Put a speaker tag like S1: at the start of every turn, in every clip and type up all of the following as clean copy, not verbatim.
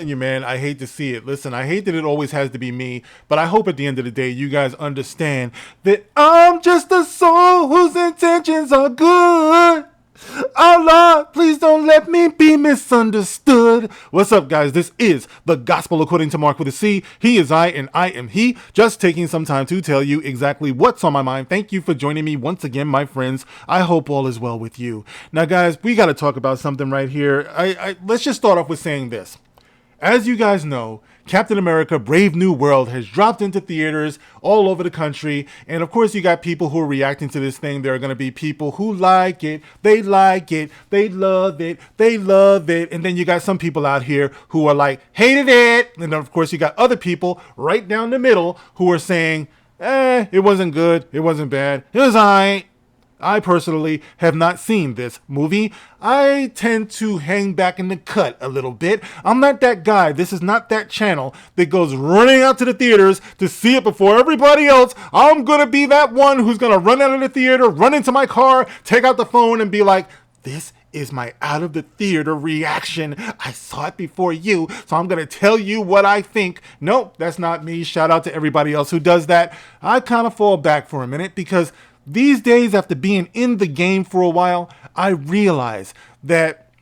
S1: You, man, I hate to see it. Listen, I hate that it always has to be me, but I hope at the end of the day you guys understand that I'm just a soul whose intentions are good. Oh Lord, please don't let me be misunderstood. What's up, guys? This is the Gospel According to Mark with a C. He is I and I am he. Just taking some time to tell you exactly what's on my mind. Thank you for joining me once again, my friends. I hope all is well with you. Now, guys, we got to talk about something right here. Let's just start off with saying this. As you guys know, Captain America Brave New World has dropped into theaters all over the country. And of course, you got people who are reacting to this thing. There are going to be people who like it, they love it, they love it. And then you got some people out here who are like, hated it. And then, of course, you got other people right down the middle who are saying, it wasn't good, it wasn't bad, it was alright. I personally have not seen this movie. I tend to hang back in the cut a little bit. I'm not that guy. This is not that channel that goes running out to the theaters to see it before everybody else. I'm going to be that one who's going to run out of the theater, run into my car, take out the phone and be like, this is my out of the theater reaction. I saw it before you, so I'm going to tell you what I think. Nope, that's not me. Shout out to everybody else who does that. I kind of fall back for a minute because these days, after being in the game for a while, I realize that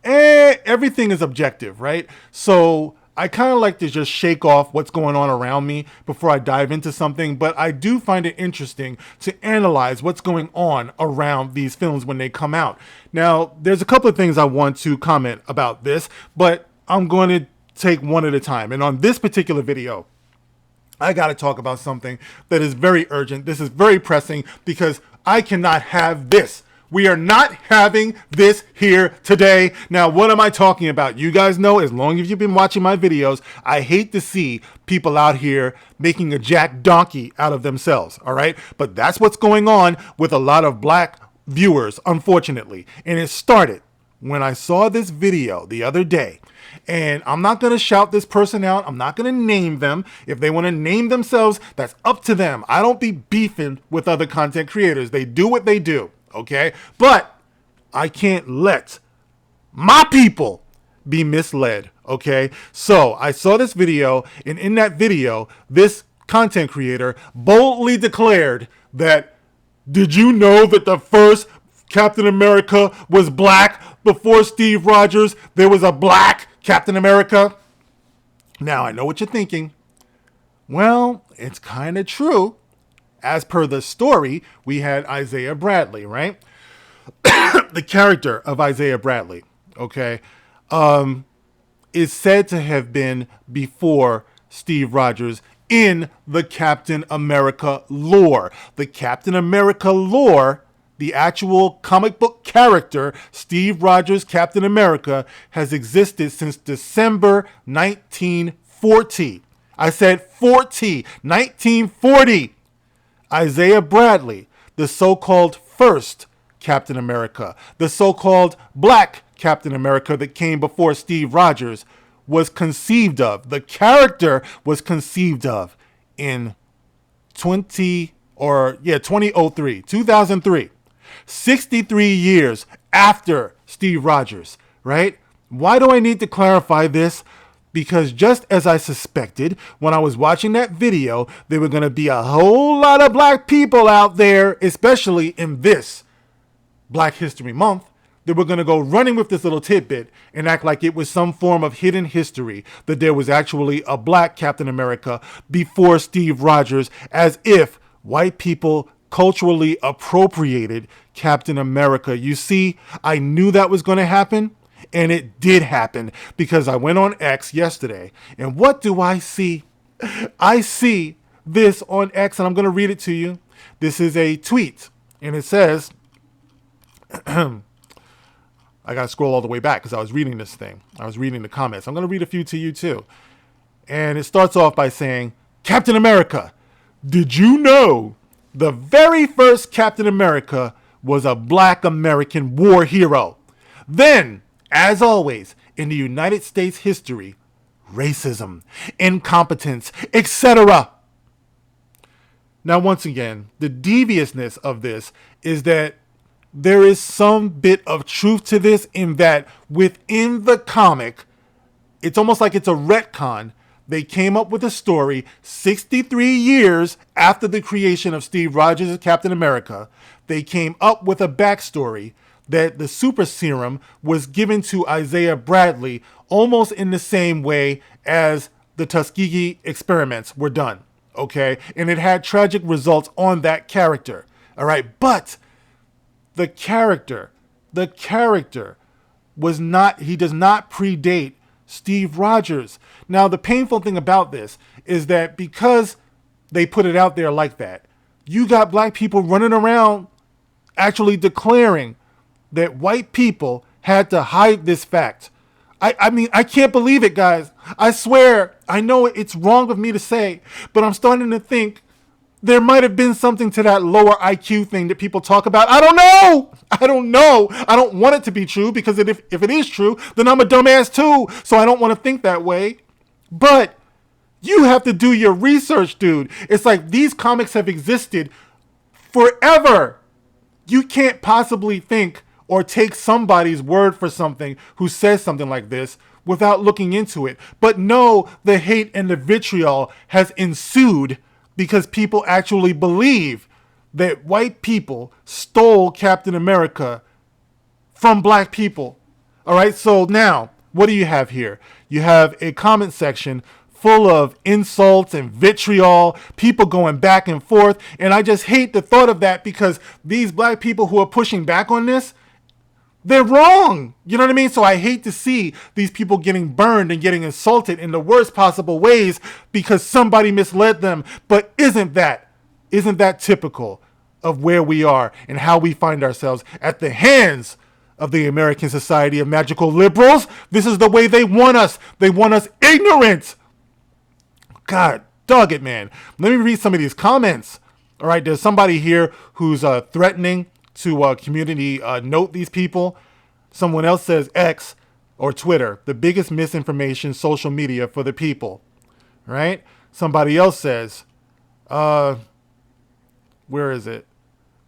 S1: everything is objective, right? So I kind of like to just shake off what's going on around me before I dive into something, but I do find it interesting to analyze what's going on around these films when they come out. Now, there's a couple of things I want to comment about this, but I'm going to take one at a time. And on this particular video, I got to talk about something that is very urgent. This is very pressing because I cannot have this. We are not having this here today. Now, what am I talking about? You guys know, as long as you've been watching my videos, I hate to see people out here making a jack donkey out of themselves, all right? But that's what's going on with a lot of black viewers, unfortunately. And it started when I saw this video the other day. And I'm not going to shout this person out. I'm not going to name them. If they want to name themselves, that's up to them. I don't be beefing with other content creators. They do what they do, okay? But I can't let my people be misled, okay? So I saw this video, and in that video, this content creator boldly declared that, did you know that the first Captain America was black? Before Steve Rogers, there was a black Captain America. Now, I know what you're thinking. Well, it's kind of true. As per the story, we had Isaiah Bradley, right? The character of Isaiah Bradley, okay, is said to have been before Steve Rogers in the Captain America lore. The Captain America lore, the actual comic book character, Steve Rogers, Captain America, has existed since December 1940. I said 1940. Isaiah Bradley, the so-called first Captain America, the so-called black Captain America that came before Steve Rogers, was conceived of. The character was conceived of in 2003. 63 years after Steve Rogers, right? Why do I need to clarify this? Because just as I suspected when I was watching that video, there were going to be a whole lot of black people out there, especially in this Black History Month, that were going to go running with this little tidbit and act like it was some form of hidden history, that there was actually a black Captain America before Steve Rogers, as if white people culturally appropriated Captain America. You see, I knew that was going to happen, and it did happen because I went on X yesterday, and what do I see? I see this on X, and I'm going to read it to you. This is a tweet, and it says, I got to scroll all the way back because I was reading this thing. I was reading the comments. I'm going to read a few to you too. And it starts off by saying, Captain America, did you know the very first Captain America was a black American war hero? Then, as always, in the United States history, racism, incompetence, etc. Now, once again, the deviousness of this is that there is some bit of truth to this, in that within the comic, It's almost like it's a retcon. They came up with a story 63 years after the creation of Steve Rogers as Captain America. They came up with a backstory that the super serum was given to Isaiah Bradley almost in the same way as the Tuskegee experiments were done. Okay? And it had tragic results on that character. All right? But the character was not, he does not predate Steve Rogers. Now, the painful thing about this is that because they put it out there like that, you got black people running around actually declaring that white people had to hide this fact. I mean, I can't believe it, guys. I swear, I know it's wrong of me to say, but I'm starting to think there might have been something to that lower IQ thing that people talk about. I don't know. I don't want it to be true, because if it is true, then I'm a dumbass too. So I don't want to think that way. But you have to do your research, dude. It's like these comics have existed forever. You can't possibly think or take somebody's word for something who says something like this without looking into it. But no, the hate and the vitriol has ensued because people actually believe that white people stole Captain America from black people. All right, so now, what do you have here? You have a comment section full of insults and vitriol, people going back and forth, and I just hate the thought of that, because these black people who are pushing back on this, they're wrong. You know what I mean? So I hate to see these people getting burned and getting insulted in the worst possible ways because somebody misled them. But isn't that typical of where we are and how we find ourselves at the hands of the American Society of Magical Liberals? This is the way they want us. They want us ignorant. God, dog it, man. Let me read some of these comments. All right, there's somebody here who's threatening to community note these people. Someone else says X or Twitter, the biggest misinformation social media for the people. Right? Somebody else says, where is it?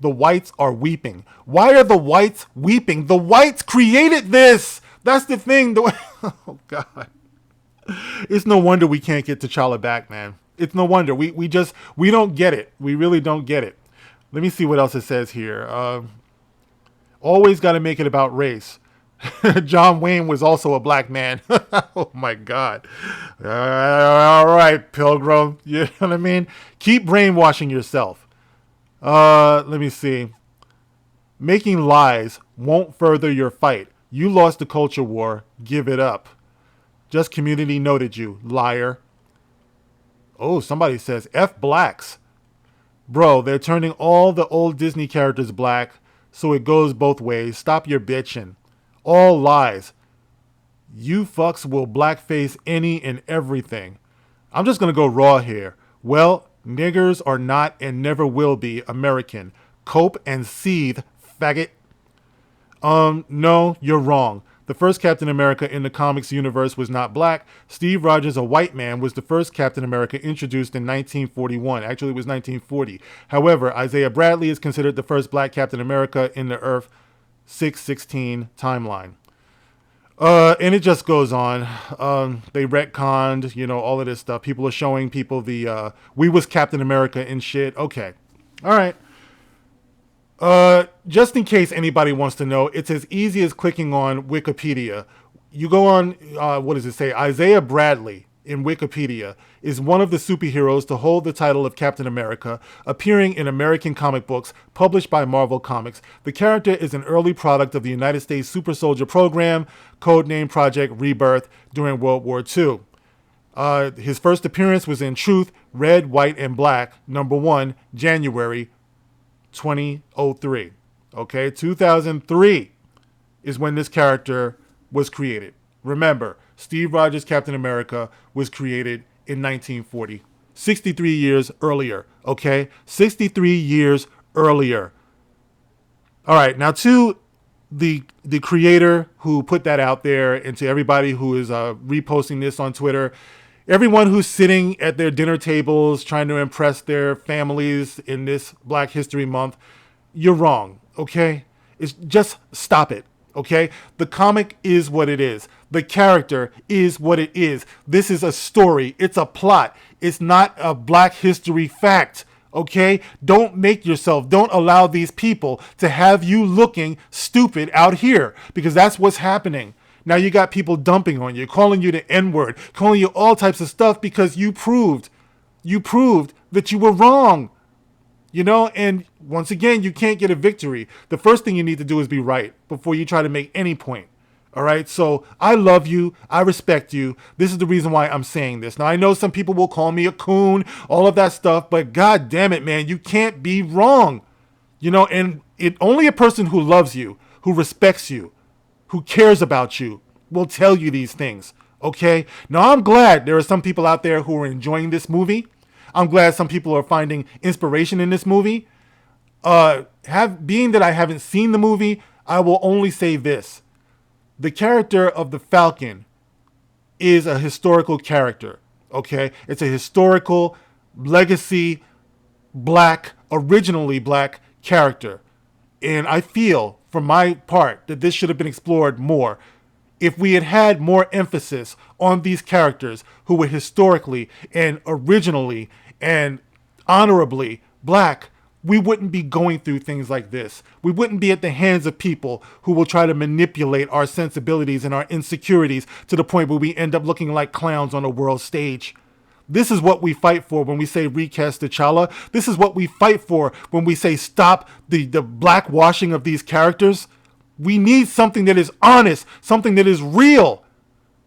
S1: The whites are weeping. Why are the whites weeping? The whites created this. That's the thing. Oh, God. It's no wonder we can't get T'Challa back, man. It's no wonder. We don't get it. We really don't get it. Let me see what else it says here. Always got to make it about race. John Wayne was also a black man. Oh, my God. All right, Pilgrim. You know what I mean? Keep brainwashing yourself. Let me see. Making lies won't further your fight. You lost the culture war. Give it up. Just community noted you, liar. Oh, somebody says F blacks. Bro, they're turning all the old Disney characters black, so it goes both ways. Stop your bitching. All lies. You fucks will blackface any and everything. I'm just going to go raw here. Well, niggers are not and never will be American. Cope and seethe, faggot. No, you're wrong. The first Captain America in the comics universe was not black. Steve Rogers, a white man, was the first Captain America introduced in 1941. Actually, it was 1940. However, Isaiah Bradley is considered the first black Captain America in the Earth 616 timeline. And it just goes on. They retconned, all of this stuff. People are showing people the we was Captain America and shit. Okay. All right. Just in case anybody wants to know, it's as easy as clicking on Wikipedia. You go on, what does it say? Isaiah Bradley in Wikipedia is one of the superheroes to hold the title of Captain America, appearing in American comic books published by Marvel Comics. The character is an early product of the United States Super Soldier Program, codenamed Project Rebirth, during World War II. His first appearance was in Truth, Red, White, and Black, #1, January 2003. Okay, 2003 is when this character was created. Remember, Steve Rogers Captain America was created in 1940, 63 years earlier. Okay, 63 years earlier. All right, now to the creator who put that out there, and to everybody who is reposting this on Twitter, everyone who's sitting at their dinner tables trying to impress their families in this Black History Month, you're wrong, okay? It's just stop it. Okay? The comic is what it is. The character is what it is. This is a story. It's a plot. It's not a Black history fact. Okay? Don't don't allow these people to have you looking stupid out here, because that's what's happening. Now you got people dumping on you, calling you the N-word, calling you all types of stuff because you proved that you were wrong. And once again, you can't get a victory. The first thing you need to do is be right before you try to make any point. All right. So I love you. I respect you. This is the reason why I'm saying this. Now, I know some people will call me a coon, all of that stuff, but God damn it, man, you can't be wrong. And only a person who loves you, who respects you, who cares about you will tell you these things. Okay. Now, I'm glad there are some people out there who are enjoying this movie. I'm glad some people are finding inspiration in this movie. Being that I haven't seen the movie, I will only say this. The character of the Falcon is a historical character, okay? It's a historical, legacy, originally black character. And I feel, for my part, that this should have been explored more. If we had had more emphasis on these characters who were historically and originally and honorably black, we wouldn't be going through things like this. We wouldn't be at the hands of people who will try to manipulate our sensibilities and our insecurities to the point where we end up looking like clowns on a world stage. This is what we fight for when we say recast T'Challa. This is what we fight for when we say stop the blackwashing of these characters. We need something that is honest, something that is real,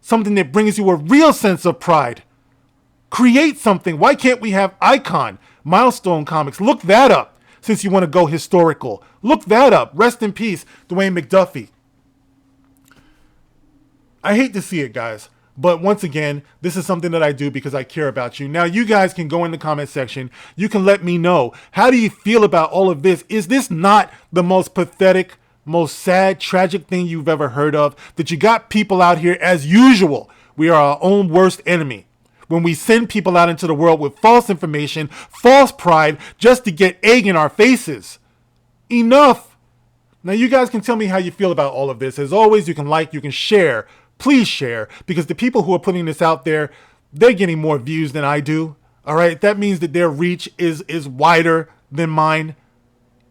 S1: something that brings you a real sense of pride. Create something. Why can't we have Icon, Milestone Comics? Look that up since you want to go historical. Look that up. Rest in peace, Dwayne McDuffie. I hate to see it, guys. But once again, this is something that I do because I care about you. Now, you guys can go in the comment section. You can let me know. How do you feel about all of this? Is this not the most pathetic, most sad, tragic thing you've ever heard of? That you got people out here, as usual, we are our own worst enemy. When we send people out into the world with false information, false pride, just to get egg in our faces. Enough. Now, you guys can tell me how you feel about all of this. As always, you can like, you can share. Please share, because the people who are putting this out there, they're getting more views than I do. All right. That means that their reach is wider than mine.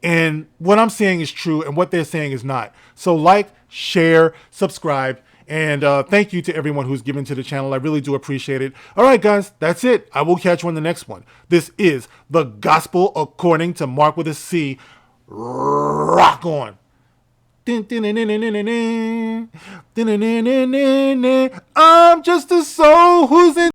S1: And what I'm saying is true and what they're saying is not. So like, share, subscribe, and thank you to everyone who's given to the channel. I really do appreciate it. All right, guys, that's it. I will catch you on the next one. This is The Gospel According to Mark with a C. Rock on. I'm just a soul who's in